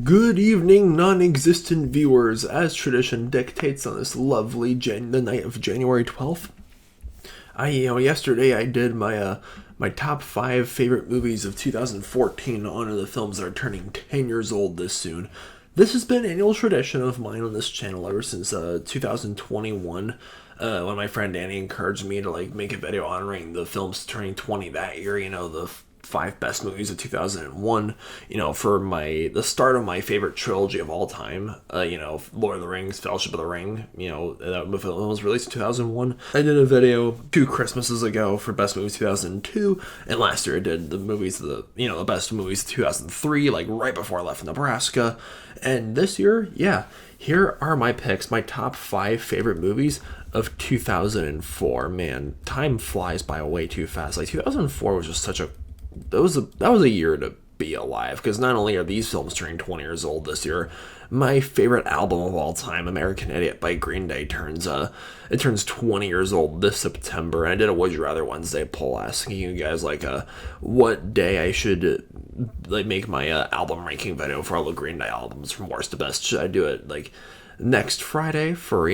Good evening, non-existent viewers. As tradition dictates on this lovely the night of January 12th, yesterday I did my top 5 favorite movies of 2014 to honor the films that are turning 10 years old this soon. This has been an annual tradition of mine on this channel ever since 2021. When my friend Danny encouraged me to make a video honoring the films turning 20 that year, the 5 best movies of 2001, for the start of my favorite trilogy of all time, Lord of the Rings, Fellowship of the Ring, that film was released in 2001. I did a video 2 Christmases ago for best movies 2002, and last year I did the movies, the best movies 2003, right before I left Nebraska, and this year, here are my picks, my top 5 favorite movies of 2004. Man, time flies by way too fast. 2004 was just that was a year to be alive, because not only are these films turning 20 years old this year, my favorite album of all time, American Idiot by Green Day, turns 20 years old this September. And I did a Would You Rather Wednesday poll asking you guys what day I should make my album ranking video for all the Green Day albums from worst to best. Should I do it next Friday for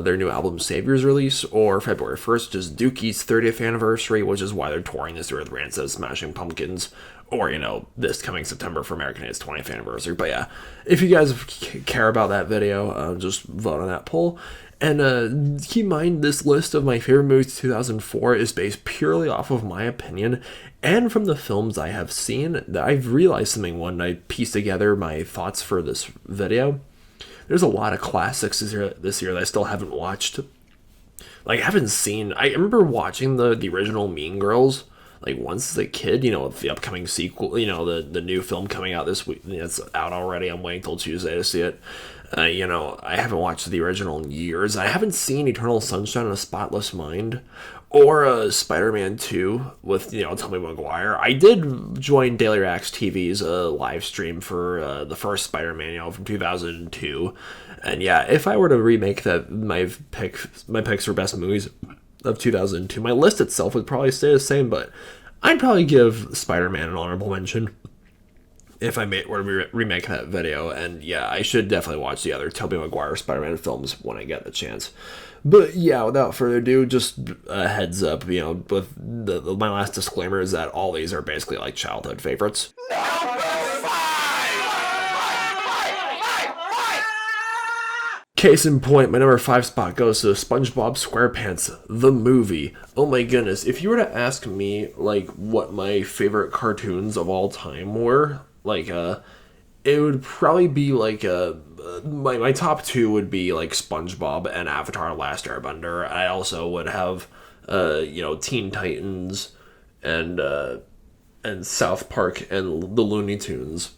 their new album Savior's release, or February 1st, just Dookie's 30th anniversary, which is why they're touring this year with Rancid, Smashing Pumpkins, or this coming September for American Idiot's 20th anniversary. But yeah, if you guys care about that video, just vote on that poll. And keep in mind, this list of my favorite movies 2004 is based purely off of my opinion and from the films I have seen. That I've realized something when I pieced together my thoughts for this video. There's a lot of classics this year that I still haven't watched. I remember watching the original Mean Girls, once as a kid, with the upcoming sequel, the new film coming out this week. It's out already. I'm waiting till Tuesday to see it. I haven't watched the original in years. I haven't seen Eternal Sunshine of a Spotless Mind or Spider-Man 2 with, Tobey Maguire. I did join Daily Reacts TV's live stream for the first Spider-Man, from 2002. And yeah, if I were to remake that, my picks for best movies of 2002, my list itself would probably stay the same, but I'd probably give Spider-Man an honorable mention if I were to remake that video. And yeah, I should definitely watch the other Tobey Maguire Spider-Man films when I get the chance. But yeah, without further ado, just a heads up, with my last disclaimer is that all these are basically childhood favorites. Case in point, my number 5 spot goes to SpongeBob SquarePants, the movie. Oh my goodness, if you were to ask me, what my favorite cartoons of all time were, it would probably be, my top 2 would be, SpongeBob and Avatar: Last Airbender. I also would have, Teen Titans and South Park and the Looney Tunes.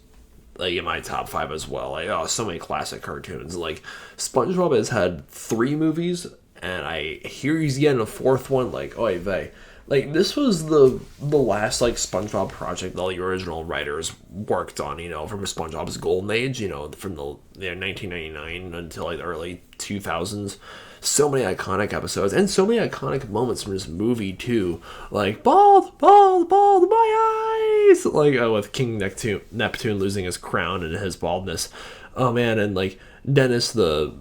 In my top 5 as well. So many classic cartoons. SpongeBob has had 3 movies, and I hear he's getting a 4th one. Oy vey. This was the last SpongeBob project all the original writers worked on, from SpongeBob's golden age, from the 1999 until the early 2000s. So many iconic episodes and so many iconic moments from this movie too, bald, my eyes, with King Neptune losing his crown and his baldness. Oh man, and Dennis the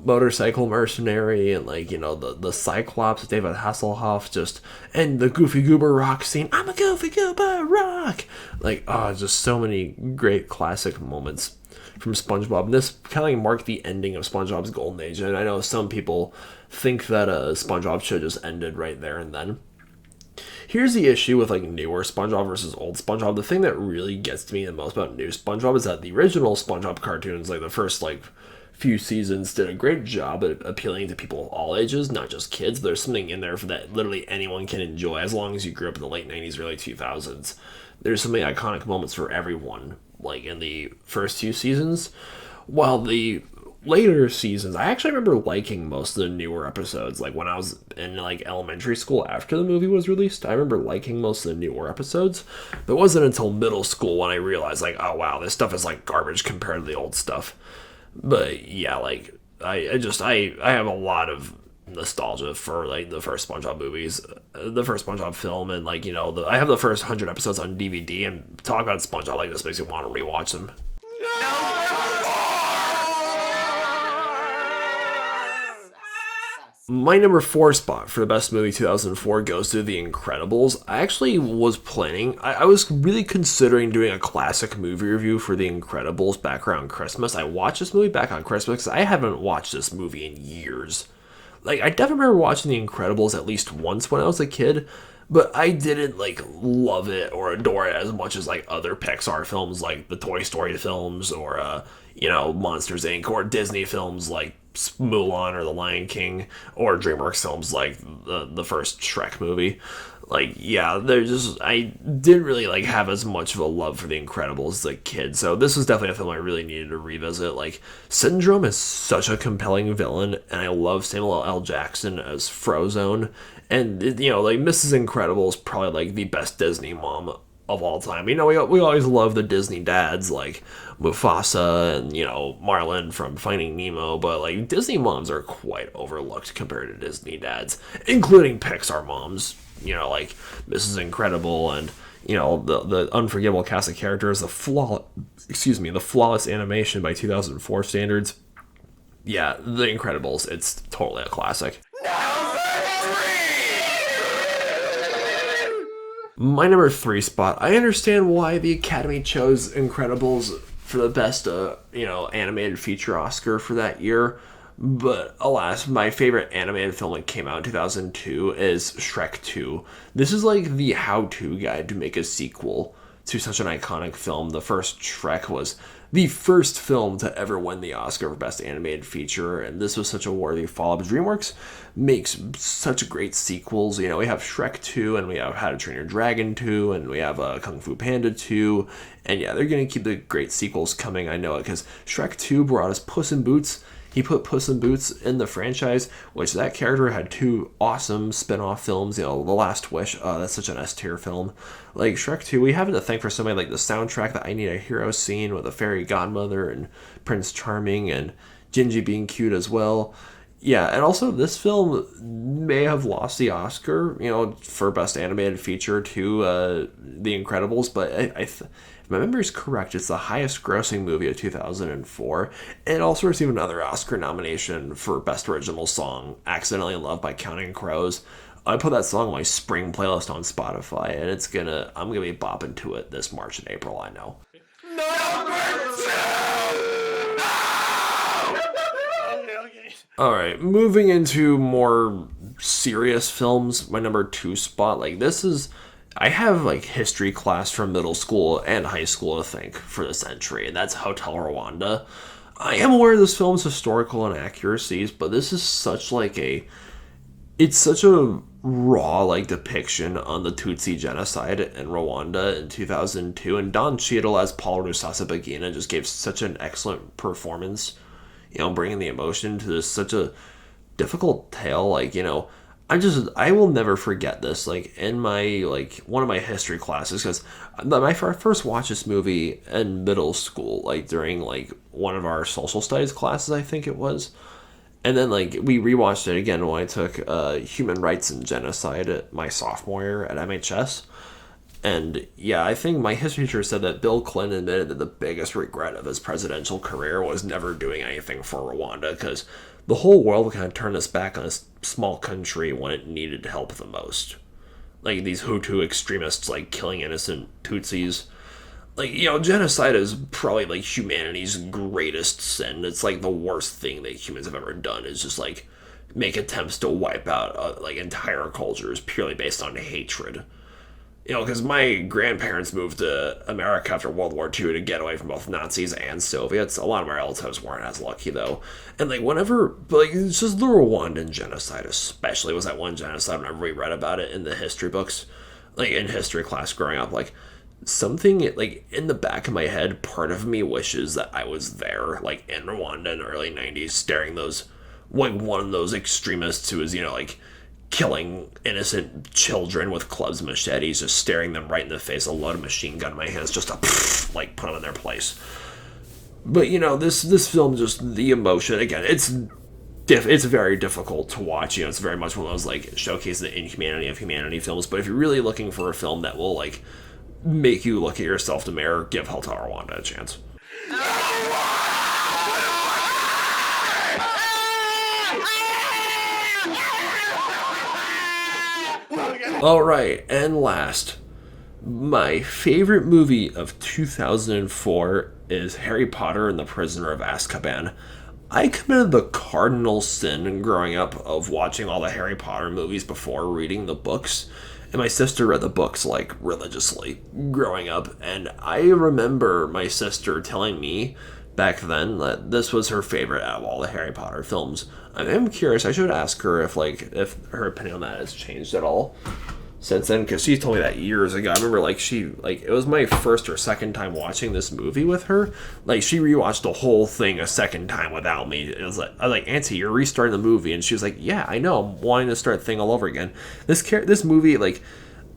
motorcycle mercenary, and the Cyclops, David Hasselhoff, and the Goofy Goober rock scene. I'm a Goofy Goober rock. Just so many great classic moments from SpongeBob. And this kind of marked the ending of SpongeBob's golden age. And I know some people think that SpongeBob should have just ended right there and then. Here's the issue with newer SpongeBob versus old SpongeBob. The thing that really gets to me the most about new SpongeBob is that the original SpongeBob cartoons, the first few seasons, did a great job at appealing to people of all ages, not just kids. There's something in there for that literally anyone can enjoy, as long as you grew up in the late 90s, early 2000s. There's so many iconic moments for everyone, in the first 2 seasons. While the later seasons, I actually remember liking most of the newer episodes. When I was in elementary school after the movie was released, I remember liking most of the newer episodes. But it wasn't until middle school when I realized oh wow, this stuff is garbage compared to the old stuff. But yeah, I have a lot of nostalgia for the first SpongeBob movies, the first SpongeBob film, and I have the first 100 episodes on DVD. And talk about SpongeBob this makes me want to rewatch them. No! My number 4 spot for the best movie 2004 goes to The Incredibles. I actually was planning, I was really considering doing a classic movie review for The Incredibles back around Christmas. I watched this movie back on Christmas because I haven't watched this movie in years. Like, I definitely remember watching The Incredibles at least once when I was a kid, but I didn't, like, love it or adore it as much as, like, other Pixar films, like the Toy Story films or, Monsters, Inc., or Disney films like Mulan or The Lion King, or DreamWorks films like the first Shrek movie. Like, yeah, I didn't really, like, have as much of a love for The Incredibles as a kid, so this was definitely a film I really needed to revisit. Like, Syndrome is such a compelling villain, and I love Samuel L. Jackson as Frozone, and, like, Mrs. Incredible is probably, like, the best Disney mom of all time. We always love the Disney dads like Mufasa and, Marlin from Finding Nemo, but, like, Disney moms are quite overlooked compared to Disney dads, including Pixar moms, like Mrs. Incredible and, the unforgettable cast of characters, the flawless animation by 2004 standards. Yeah, The Incredibles, it's totally a classic. My number 3 spot. I understand why the Academy chose Incredibles for the best, animated feature Oscar for that year. But alas, my favorite animated film that came out in 2002 is Shrek II. This is like the how-to guide to make a sequel to such an iconic film. The first Shrek was the first film to ever win the Oscar for Best Animated Feature, and this was such a worthy follow-up. DreamWorks makes such great sequels. We have Shrek 2, and we have How to Train Your Dragon 2, and we have Kung Fu Panda 2, and yeah, they're going to keep the great sequels coming, I know it, because Shrek 2 brought us Puss in Boots. He put Puss in Boots in the franchise, which that character had 2 awesome spin-off films. The Last Wish, that's such an S-tier film. Like, Shrek 2, we have to thank for somebody like the soundtrack, the I Need a Hero scene with the fairy godmother and Prince Charming and Gingy being cute as well. Yeah, and also this film may have lost the Oscar, for Best Animated Feature to The Incredibles, but if my memory is correct, it's the highest grossing movie of 2004. And it also received another Oscar nomination for Best Original Song, Accidentally in Love by Counting Crows. I put that song on my spring playlist on Spotify, and I'm gonna be bopping to it this March and April, I know. Number 2! No! Okay. Alright, moving into more serious films, my number 2 spot, I have, history class from middle school and high school to thank for this entry, and that's Hotel Rwanda. I am aware of this film's historical inaccuracies, but this is such a raw, depiction on the Tutsi genocide in Rwanda in 2002, and Don Cheadle as Paul Rusesabagina just gave such an excellent performance, bringing the emotion to this such a difficult tale, I will never forget this, in my, one of my history classes, because I first watched this movie in middle school, during, one of our social studies classes, I think it was, and then, we rewatched it again when I took Human Rights and Genocide at my sophomore year at MHS, and, yeah, I think my history teacher said that Bill Clinton admitted that the biggest regret of his presidential career was never doing anything for Rwanda, because the whole world kind of turned its back on a small country when it needed help the most. These Hutu extremists, killing innocent Tutsis. Genocide is probably, humanity's greatest sin. It's, the worst thing that humans have ever done is just, make attempts to wipe out, entire cultures purely based on hatred. Because my grandparents moved to America after World War II to get away from both Nazis and Soviets. A lot of my relatives weren't as lucky, though. And, it's just the Rwandan genocide, especially, was that one genocide whenever we read about it in the history books, in history class growing up, something, in the back of my head, part of me wishes that I was there, in Rwanda in the early 90s, staring one of those extremists who was, killing innocent children with clubs and machetes, just staring them right in the face, a loaded machine gun in my hands, just to, put them in their place. But, this film, just the emotion, again, it's very difficult to watch. It's very much one of those, showcase the inhumanity of humanity films, but if you're really looking for a film that will, make you look at yourself in the mirror, give Hotel Rwanda a chance. All right, and last, my favorite movie of 2004 is Harry Potter and the Prisoner of Azkaban. I committed the cardinal sin growing up of watching all the Harry Potter movies before reading the books. And my sister read the books like religiously growing up. And I remember my sister telling me back then that this was her favorite out of all the Harry Potter films. I am curious, I should ask her if her opinion on that has changed at all since then, because she told me that years ago. I remember it was my first or second time watching this movie with her. Like, she rewatched the whole thing a second time without me. It was like, I was like, Auntie, you're restarting the movie, and she was like, yeah, I know, I'm wanting to start the thing all over again. This movie, like,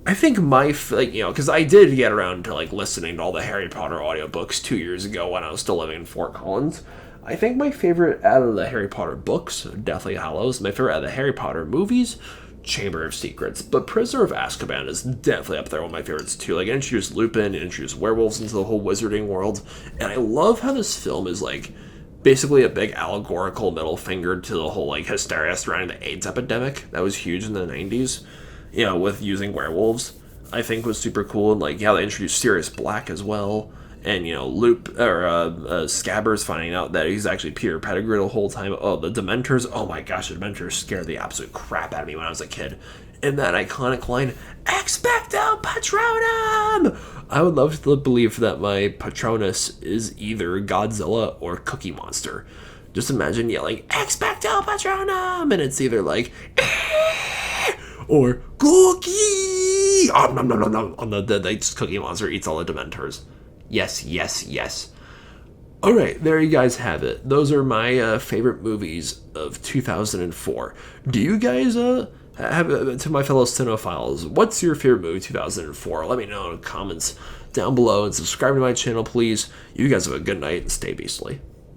I think because I did get around to like listening to all the Harry Potter audiobooks 2 years ago when I was still living in Fort Collins. I think my favorite out of the Harry Potter books, Deathly Hallows. My favorite out of the Harry Potter movies, Chamber of Secrets, but Prisoner of Azkaban is definitely up there with my favorites too. Like, it introduced Lupin, it introduced werewolves into the whole wizarding world, and I love how this film is like basically a big allegorical middle finger to the whole like hysteria surrounding the AIDS epidemic that was huge in the 90s. With using werewolves, I think was super cool, and like they introduced Sirius Black as well. And Scabbers finding out that he's actually Peter Pettigrew the whole time. Oh, the Dementors! Oh my gosh, the Dementors scared the absolute crap out of me when I was a kid. And that iconic line, "Expecto Patronum!" I would love to believe that my Patronus is either Godzilla or Cookie Monster. Just imagine yelling "Expecto Patronum!" and it's either like or Cookie! Nom, nom, nom, nom, nom. On the Cookie Monster eats all the Dementors. Yes, yes, yes. All right, there you guys have it. Those are my favorite movies of 2004. Do you guys have, to my fellow cinephiles, what's your favorite movie 2004? Let me know in the comments down below and subscribe to my channel, please. You guys have a good night and stay beastly.